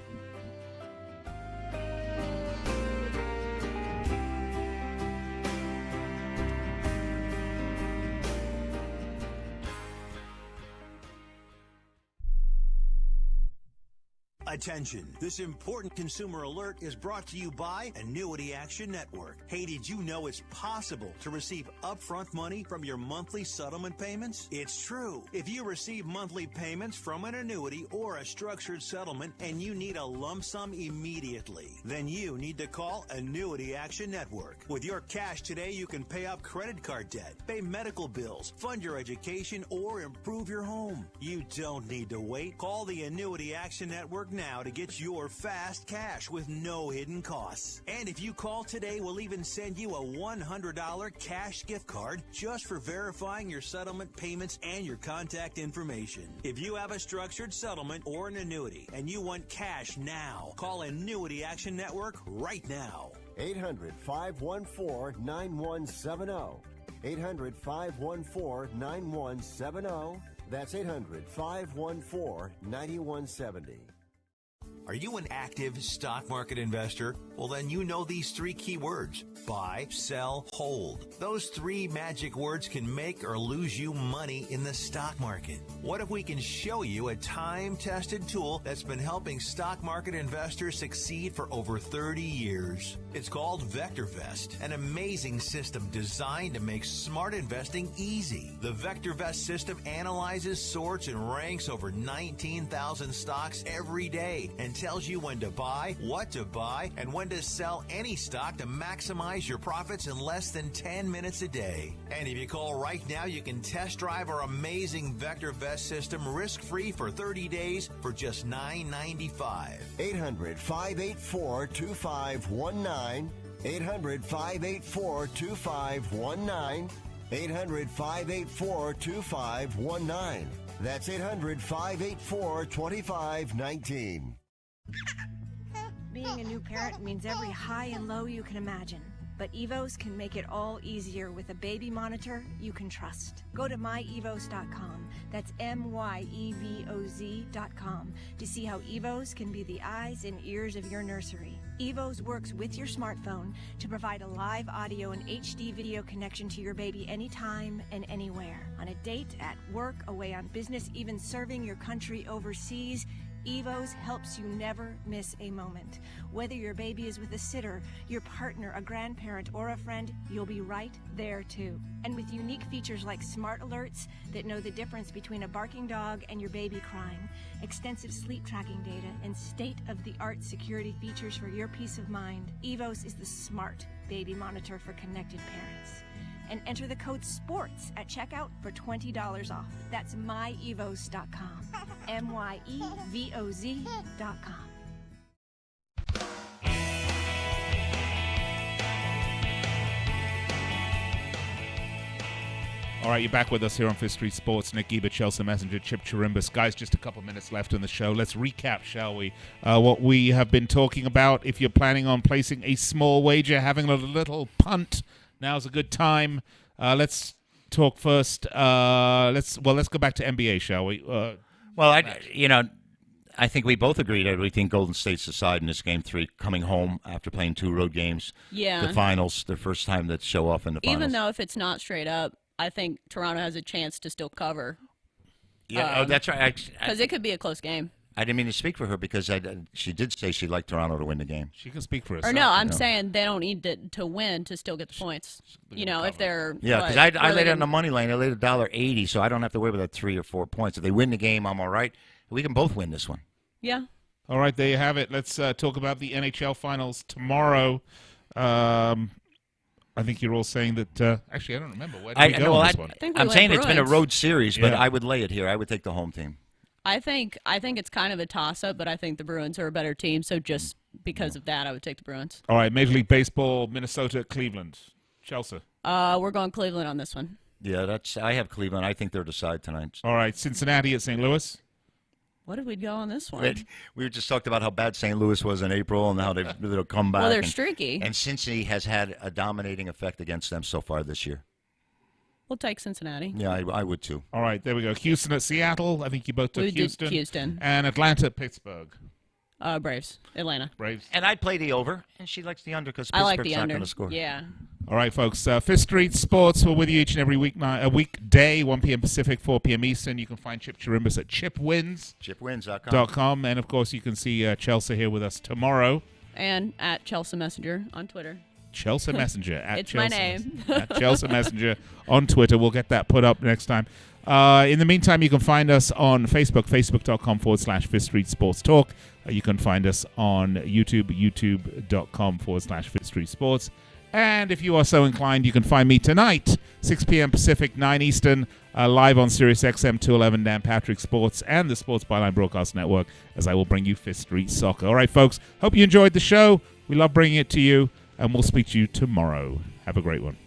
Attention. This important consumer alert is brought to you by Annuity Action Network. Hey, did you know it's possible to receive upfront money from your monthly settlement payments? It's true. If you receive monthly payments from an annuity or a structured settlement and you need a lump sum immediately, then you need to call Annuity Action Network. With your cash today, you can pay off credit card debt, pay medical bills, fund your education, or improve your home. You don't need to wait. Call the Annuity Action Network now to get your fast cash with no hidden costs. And if you call today, we'll even send you a $100 cash gift card just for verifying your settlement payments and your contact information. If you have a structured settlement or an annuity and you want cash now, call Annuity Action Network right now. 800-514-9170. 800-514-9170. That's 800-514-9170. Are you an active stock market investor? Well, then you know these three key words: buy, sell, hold. Those three magic words can make or lose you money in the stock market. What if we can show you a time-tested tool that's been helping stock market investors succeed for over 30 years? It's called VectorVest, an amazing system designed to make smart investing easy. The VectorVest system analyzes, sorts, and ranks over 19,000 stocks every day and tells you when to buy, what to buy, and when to sell any stock to maximize your profits in less than 10 minutes a day. And if you call right now, you can test drive our amazing VectorVest system risk-free for 30 days for just $9.95. 800-584-2519. 800-584-2519. 800-584-2519. That's 800-584-2519. Being a new parent means every high and low you can imagine. But Evos can make it all easier with a baby monitor you can trust. Go to myevos.com. That's MYEVOZ.com to see how Evos can be the eyes and ears of your nursery. Evos works with your smartphone to provide a live audio and HD video connection to your baby anytime and anywhere. On a date, at work, away on business, even serving your country overseas, Evos helps you never miss a moment. Whether your baby is with a sitter, your partner, a grandparent, or a friend, you'll be right there too. And with unique features like smart alerts that know the difference between a barking dog and your baby crying, extensive sleep tracking data, and state-of-the-art security features for your peace of mind, Evos is the smart baby monitor for connected parents. And enter the code SPORTS at checkout for $20 off. That's myevos.com. MYEVOZ.com. All right, you're back with us here on Fifth Street Sports. Nick Geber, Chelsa Messenger, Chip Chirimbus. Guys, just a couple minutes left in the show. Let's recap, shall we, what we have been talking about. If you're planning on placing a small wager, having a little punt, now's a good time. Let's talk first. Let's go back to NBA, shall we? I think we both agreed that we think Golden State's the side in this game 3, coming home after playing 2 road games. Yeah. The finals, their first time that show off in the finals. Even though if it's not straight up, I think Toronto has a chance to still cover. Yeah, that's right. Because it could be a close game. I didn't mean to speak for her because she did say she'd like Toronto to win the game. She can speak for herself. Or no, I'm saying they don't need to win to still get the points. If they're because I laid it on the money line. I laid $1.80, so I don't have to worry about that 3 or 4 points. If they win the game, I'm all right. We can both win this one. Yeah. All right, there you have it. Let's talk about the NHL Finals tomorrow. I think you're all saying that. Actually, I don't remember. Where did we go on this one? I'm saying it's been a road series, but I would lay it here. I would take the home team. I think it's kind of a toss-up, but I think the Bruins are a better team. So just because of that, I would take the Bruins. All right, Major League Baseball, Minnesota, Cleveland, Chelsa. We're going Cleveland on this one. Yeah, I have Cleveland. I think they're the side tonight. All right, Cincinnati at St. Louis. What did we go on this one? We just talked about how bad St. Louis was in April and how they'll come back. Well, they're streaky. And Cincy has had a dominating effect against them so far this year. We'll take Cincinnati. Yeah, I would too. All right, there we go. Houston at Seattle. I think you both took Houston. We did Houston. And Atlanta at Pittsburgh. Braves. Atlanta. Braves. And I'd play the over, and she likes the under because I like Pittsburgh's the not under. going to score. Yeah. All right, folks. Fifth Street Sports. We're with you each and every weekday, 1 p.m. Pacific, 4 p.m. Eastern. You can find Chip Chirimbus at chipwins.com. And, of course, you can see Chelsa here with us tomorrow. And at Chelsa Messenger on Twitter. Chelsa Messenger. At It's Chelsa my name. At Chelsa Messenger on Twitter. We'll get that put up next time. In the meantime, you can find us on Facebook, facebook.com/Fifth Street Sports Talk. You can find us on YouTube, youtube.com/Fifth Street Sports. And if you are so inclined, you can find me tonight, 6 p.m. Pacific, 9 Eastern, live on Sirius XM 211 Dan Patrick Sports and the Sports Byline Broadcast Network, as I will bring you Fifth Street Soccer. All right, folks, hope you enjoyed the show. We love bringing it to you, and we'll speak to you tomorrow. Have a great one.